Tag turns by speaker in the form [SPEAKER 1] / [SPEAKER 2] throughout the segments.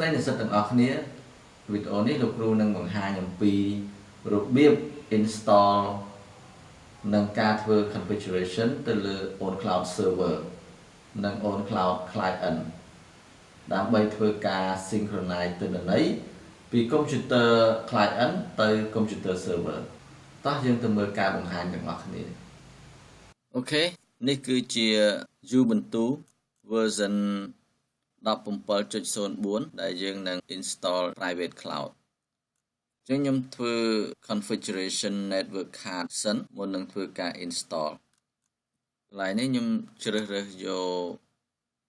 [SPEAKER 1] này là sự từng nghĩa video này lục ru nâng bằng 2 nhầm piរបៀប install និងការធ្វើ configuration ទៅលើ Owncloud Server និង Owncloud Client ដើម្បីធ្វើការ synchronize ទិន្នន័យពី computer client ទៅ computer server តោះយើងទៅមើលការបង្ហាញទាំងអស់គ្នាអូខេនេះគឺជា Ubuntu version 17.04 ដែលយើងនឹង install private cloud ចឹងខ្ញុំធ្វើ configuration network card សិនមុននឹងធ្វើការ install កន្លែងនេះខ្ញុំជ្រើសរើសយក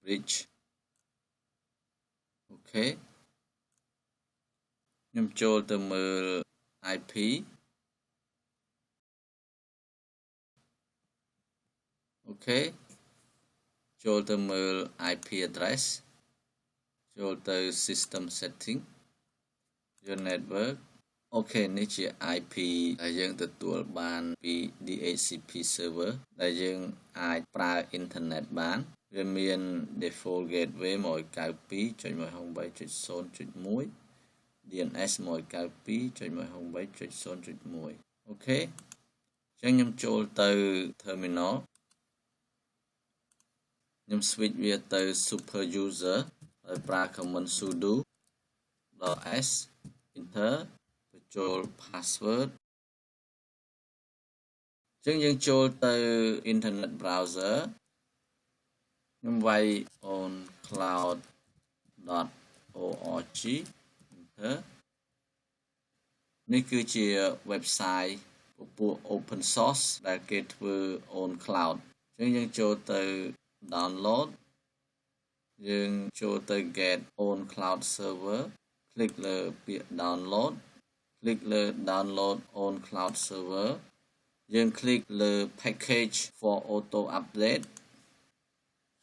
[SPEAKER 1] bridge អូខេខ្ញុំចូលទៅមើល IP អូខេចូលទៅមើល IP address ចូលទៅ system setting your network អូខេនេះជា IP ដែលយើងទទួលបានពី DHCP server ដែលយើងអាចប្រើ internet បានវាមាន default gateway 192.168.0.1 DNS 192.168.0.1 អូខេអញ្ចឹងខ្ញុំចូលទៅ terminal ខ្ញុំ switch វាទៅ super user ហើយប្រើ command sudo -s enter បញ្ចូល password អញ្ចឹងយើងចូលទៅ internet browser ខ្ញុំវាយ oncloud.org enter នេះគឺជា website ពពួក open source ដែលគេធ្វើ Owncloud អញ្ចឹងយើងចូលទៅ download យើងចូលទៅ get Owncloud Server คลิกលើពាក្យ download คลิกលើ download Owncloud Server យើងคลิกលើ package for auto update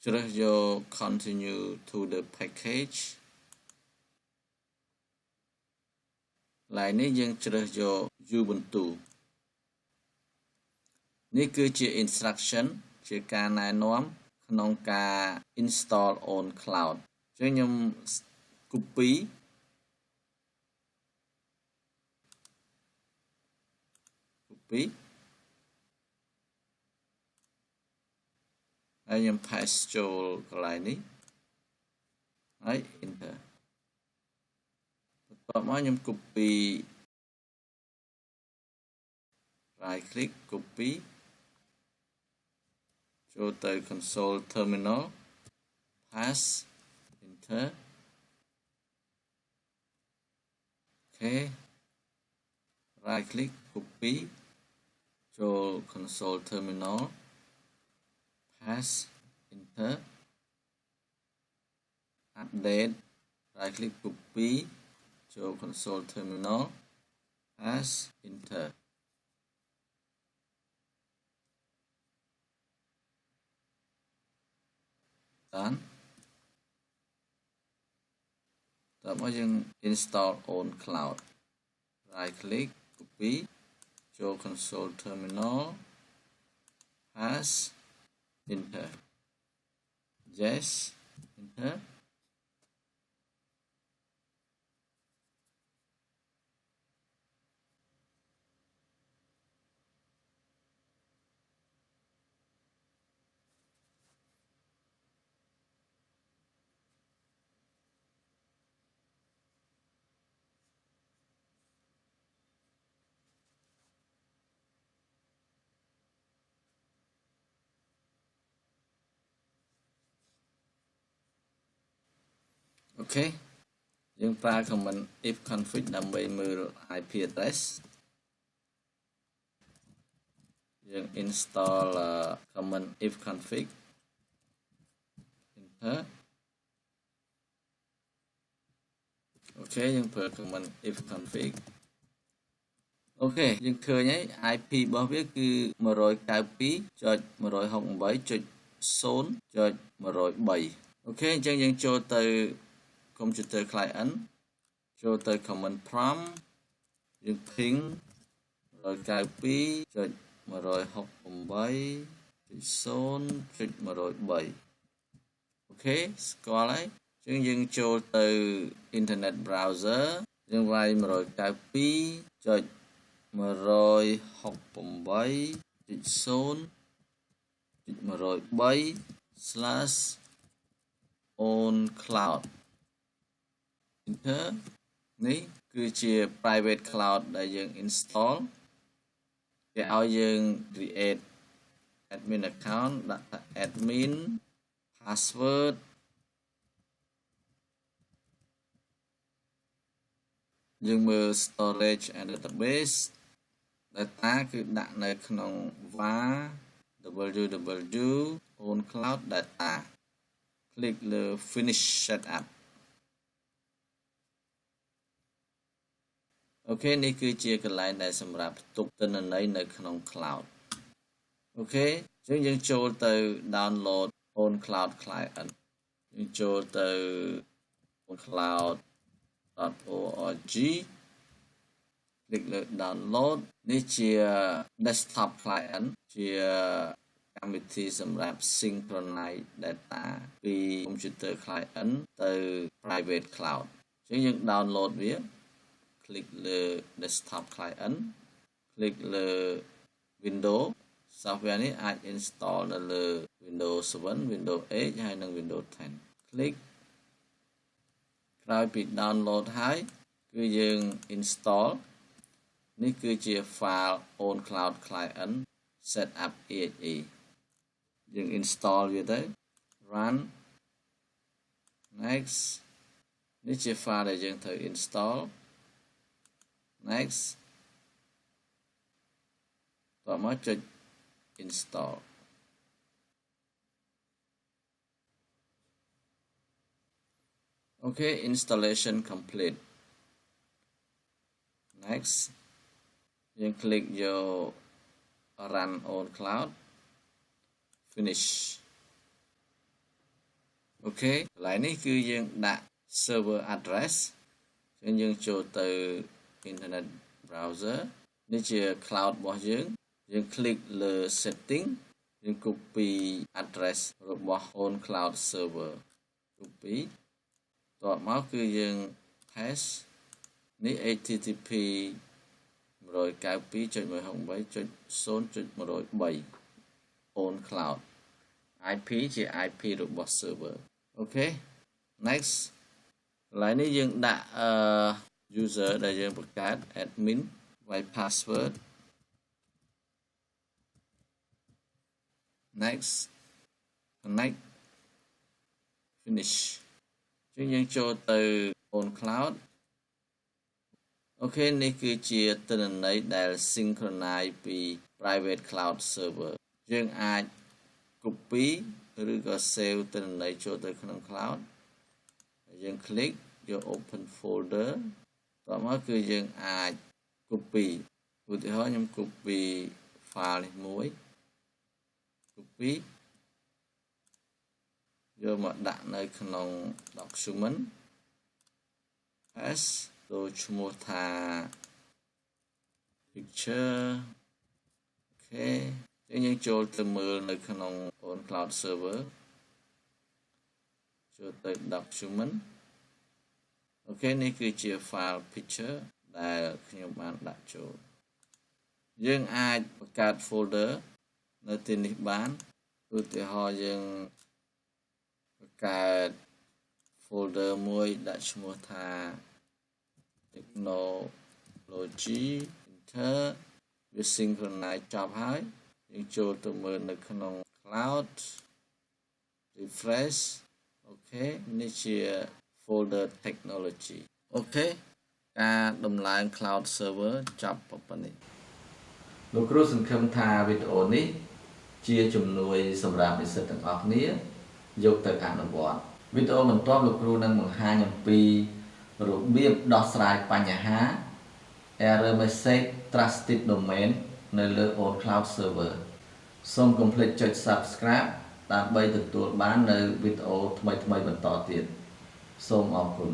[SPEAKER 1] ជ្រើសយក continue to the package កន្លែងនេះយើងជ្រើសយក Ubuntu នេះគឺជា instruction ជាការណែនាំក្នុងការ install Owncloud អញ្ចឹងខ្ញុំ copy ហើយខ្ញុំ paste ចូលកន្លែងនេះហើយ enter បន្ទាប់មកខ្ញុំ copy right click copy ចូលទៅ console terminal paste enter អូខេ right click copy ចូល console terminal paste enter update right click copy ចូល console terminal paste enter done តើមកយើង install Owncloud right click copy ចូល console terminal paste enter yes enterអូខេយើងប្រើ command if config ដើម្បីមើល IP address យើង install command if config enter អូខេយើងប្រើ command if config អូខេយើងឃើញហើយ IP របស់វាគឺ 192.168.0.103 អូខេអញ្ចឹងយើងចូលទៅ computer client ចូលទៅ command prompt យើង ping 192.168.0.103 អូខេស្គាល់ហើយ Chứ dânចូលទៅ Internet Browser យើងវាយ 168.168.103/oncloud Enter នេះគឺជា private cloud ដែលយើង install គេឲ្យយើង create admin account ដាក់ថា admin password យើងមើល storage and database data គឺដាក់នៅក្នុង var www oncloud data click លើ finish setup អូខេនេះគឺជាកន្លែងដែលសម្រាប់ផ្ទុកទិន្នន័យនៅក្នុង cloud អូខេអញ្ចឹងយើងចូលទៅ download oncloud client យើងចូលទៅ oncloud.org click លើ download នេះជា desktop client ជាកម្មវិធីសម្រាប់ synchronize data ពី computer client ទៅ private cloud អញ្ចឹងយើង download វា click លើ desktop client click លើ Windows software នេះអាច install នៅលើ Windows 7 Windows 8 ហើយនិង Windows 10 click ក្រោយពី download ហើយគឺយើង install នេះគឺជា file oncloud client setup exe យើង install វាទៅ run next នេះជា file ដែលយើងត្រូវ install next តោះមកចុច install okay installation complete next យើង click យក run on cloud finish អូខេកន្លែងនេះគឺយើងដាក់ server address អញ្ចឹងយើងចូលទៅ Internet Browser នេះជា cloud របស់យើង យើង click លើ setting យើង copy address របស់ oncloud server copy តបមកគឺយើង paste នេះ http 192.168.0.103 oncloud IP ជា IP របស់ server អូខេ next កន្លែងនេះយើងដាក់ user ដែលយើងបង្កើត admin វាយ password next connect finish អញ្ចឹងយើងចូលទៅ oncloud អូខេនេះគឺជាទិន្នន័យដែល synchronize ពី private cloud server យើងអាច copy ឬក៏ save ទិន្នន័យចូលទៅក្នុង cloud ហើយយើង click យក open folder តោះមកគឺយើងអាច copy ឧទាហរណ៍ខ្ញុំ copy file នេះមួយ copy យកមកដាក់នៅក្នុង document paste ចូលឈ្មោះថា picture អូខេយើងចូលទៅមើលនៅក្នុង oncloud server ចូលទៅ document អូខេនេះគឺជា file picture ដែលខ្ញុំបានដាក់ចូលយើងអាចបង្កើត folder នៅទីនេះបានឧទាហរណ៍យើងបង្កើត folder មួយដាក់ឈ្មោះថា technology enter វា synchronize ចប់ហើយយើងចូលទៅមើលនៅក្នុង cloud refresh អូខេនេះជា folder technology អូខេការដំឡើង cloud server ចប់ប៉ុណ្ណេះលោកគ្រូសង្ឃឹមថាវីដេអូនេះជាជំនួយសម្រាប់និស្សិតទាំងអស់គ្នាយកទៅអនុវត្តវីដេអូបន្ទាប់លោកគ្រូនឹងបង្ហាញអំពីរបៀបដោះស្រាយបញ្ហា error message trusted domain នៅលើ oncloud server សូមកុំភ្លេចចុច subscribe ដើម្បីទទួលបាននៅវីដេអូថ្មីៗបន្តទៀតសូមអរគុណ